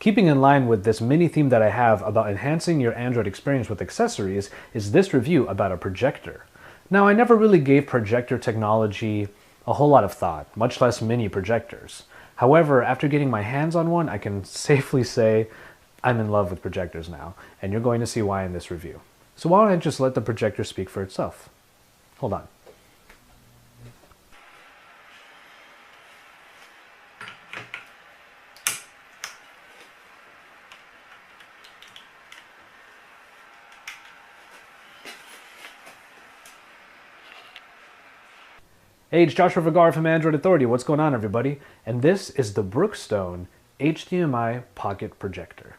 Keeping in line with this mini theme that I have about enhancing your Android experience with accessories is this review about a projector. Now, I never really gave projector technology a whole lot of thought, much less mini projectors. However, after getting my hands on one, I can safely say I'm in love with projectors now, and you're going to see why in this review. So why don't I just let the projector speak for itself? Hold on. Hey, it's Joshua Vergara from Android Authority. What's going on, everybody? And this is the Brookstone HDMI Pocket Projector.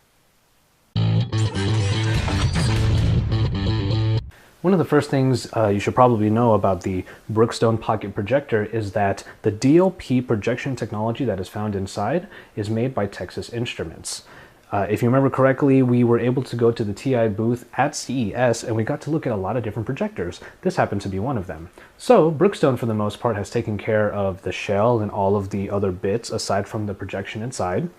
One of the first things you should probably know about the Brookstone Pocket Projector is that the DLP projection technology that is found inside is made by Texas Instruments. If you remember correctly, we were able to go to the TI booth at CES and we got to look at a lot of different projectors. This happened to be one of them. So Brookstone, for the most part, has taken care of the shell and all of the other bits aside from the projection inside.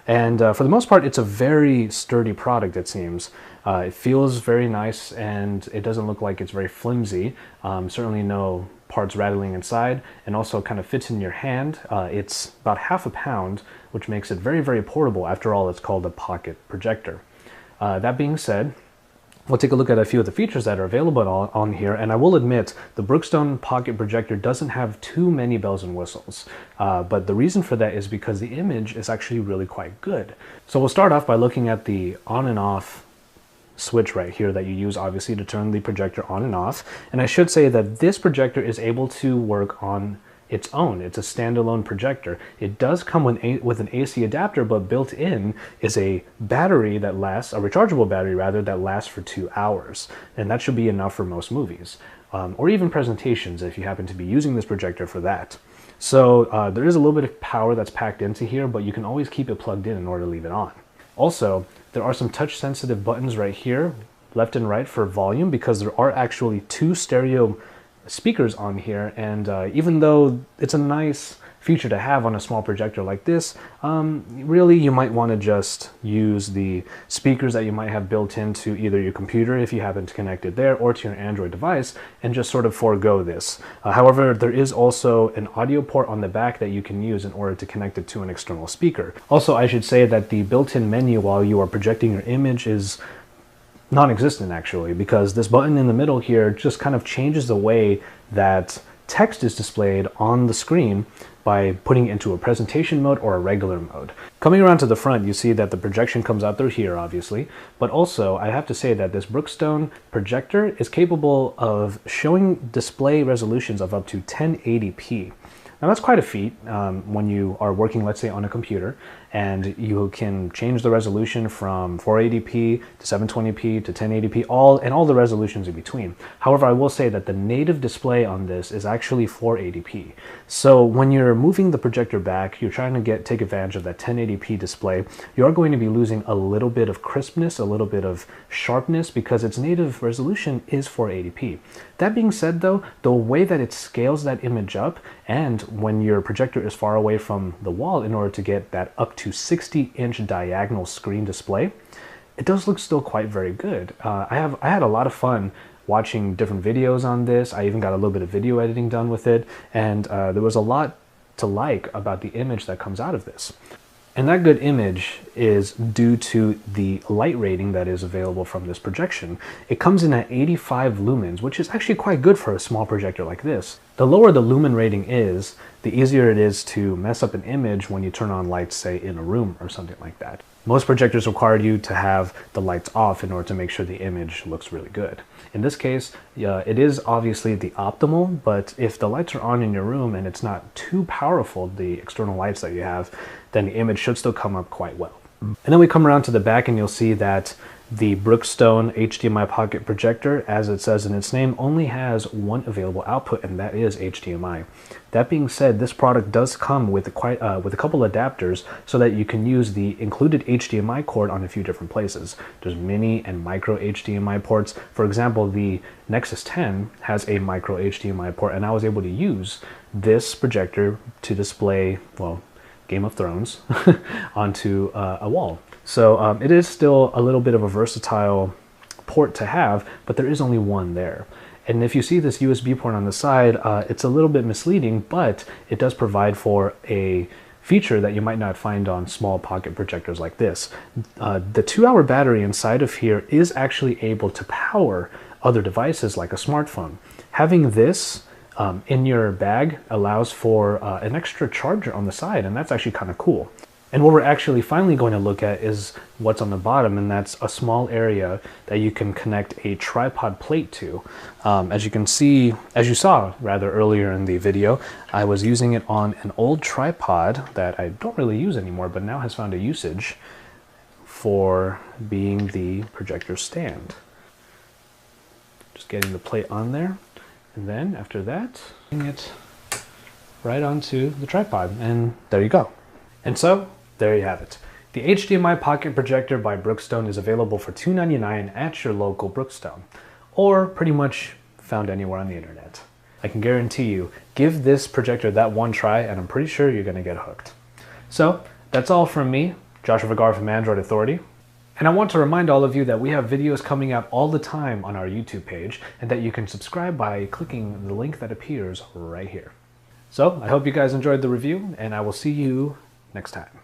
And for the most part, it's a very sturdy product, it seems. It feels very nice and it doesn't look like it's very flimsy. Certainly no parts rattling inside, and also kind of fits in your hand. It's about half a pound, which makes it very, very portable. After all, it's called a pocket projector. That being said, we'll take a look at a few of the features that are available on here, and I will admit the Brookstone Pocket Projector doesn't have too many bells and whistles, but the reason for that is because the image is actually really quite good. So we'll start off by looking at the on and off switch right here that you use obviously to turn the projector on and off. And I should say that this projector is able to work on its own. It's a standalone projector. It does come with an AC adapter, but built in is a battery that lasts, a rechargeable battery rather, that lasts for 2 hours. And that should be enough for most movies, or even presentations if you happen to be using this projector for that. So there is a little bit of power that's packed into here, but you can always keep it plugged in order to leave it on. Also, there are some touch sensitive buttons right here, left and right, for volume, because there are actually 2 stereo speakers on here, and even though it's a nice feature to have on a small projector like this, really you might want to just use the speakers that you might have built into either your computer if you happen to connect it there, or to your Android device, and just sort of forego this. However, there is also an audio port on the back that you can use in order to connect it to an external speaker. Also, I should say that the built-in menu while you are projecting your image is non-existent actually, because this button in the middle here just kind of changes the way that text is displayed on the screen by putting it into a presentation mode or a regular mode. Coming around to the front, you see that the projection comes out through here, obviously, but also I have to say that this Brookstone projector is capable of showing display resolutions of up to 1080p. Now that's quite a feat when you are working, let's say, on a computer, and you can change the resolution from 480p to 720p to 1080p, all the resolutions in between. However, I will say that the native display on this is actually 480p. So when you're moving the projector back, you're trying to take advantage of that 1080p display, you are going to be losing a little bit of crispness, a little bit of sharpness, because its native resolution is 480p. That being said though, the way that it scales that image up, and when your projector is far away from the wall in order to get that up to 60-inch diagonal screen display, it does look still quite very good. I had a lot of fun watching different videos on this. I even got a little bit of video editing done with it, and there was a lot to like about the image that comes out of this. And that good image is due to the light rating that is available from this projection. It comes in at 85 lumens, which is actually quite good for a small projector like this. The lower the lumen rating is, the easier it is to mess up an image when you turn on lights, say, in a room or something like that. Most projectors require you to have the lights off in order to make sure the image looks really good. In this case, it is obviously the optimal, but if the lights are on in your room and it's not too powerful, the external lights that you have, then the image should still come up quite well. And then we come around to the back and you'll see that the Brookstone HDMI Pocket Projector, as it says in its name, only has one available output, and that is HDMI. That being said, this product does come with a couple adapters so that you can use the included HDMI cord on a few different places. There's mini and micro HDMI ports. For example, the Nexus 10 has a micro HDMI port, and I was able to use this projector to display, well, Game of Thrones onto a wall. So it is still a little bit of a versatile port to have, but there is only one there. And if you see this USB port on the side, it's a little bit misleading, but it does provide for a feature that you might not find on small pocket projectors like this. The 2-hour battery inside of here is actually able to power other devices like a smartphone. Having this in your bag allows for an extra charger on the side, and that's actually kind of cool. And what we're actually finally going to look at is what's on the bottom, and that's a small area that you can connect a tripod plate to. As you can see, as you saw rather earlier in the video, I was using it on an old tripod that I don't really use anymore, but now has found a usage for being the projector stand. Just getting the plate on there, and then after that, putting it right onto the tripod, and there you go. And so, there you have it. The HDMI Pocket Projector by Brookstone is available for $2.99 at your local Brookstone, or pretty much found anywhere on the internet. I can guarantee you, give this projector that one try and I'm pretty sure you're gonna get hooked. So, that's all from me, Joshua Vergara from Android Authority. And I want to remind all of you that we have videos coming out all the time on our YouTube page, and that you can subscribe by clicking the link that appears right here. So, I hope you guys enjoyed the review, and I will see you next time.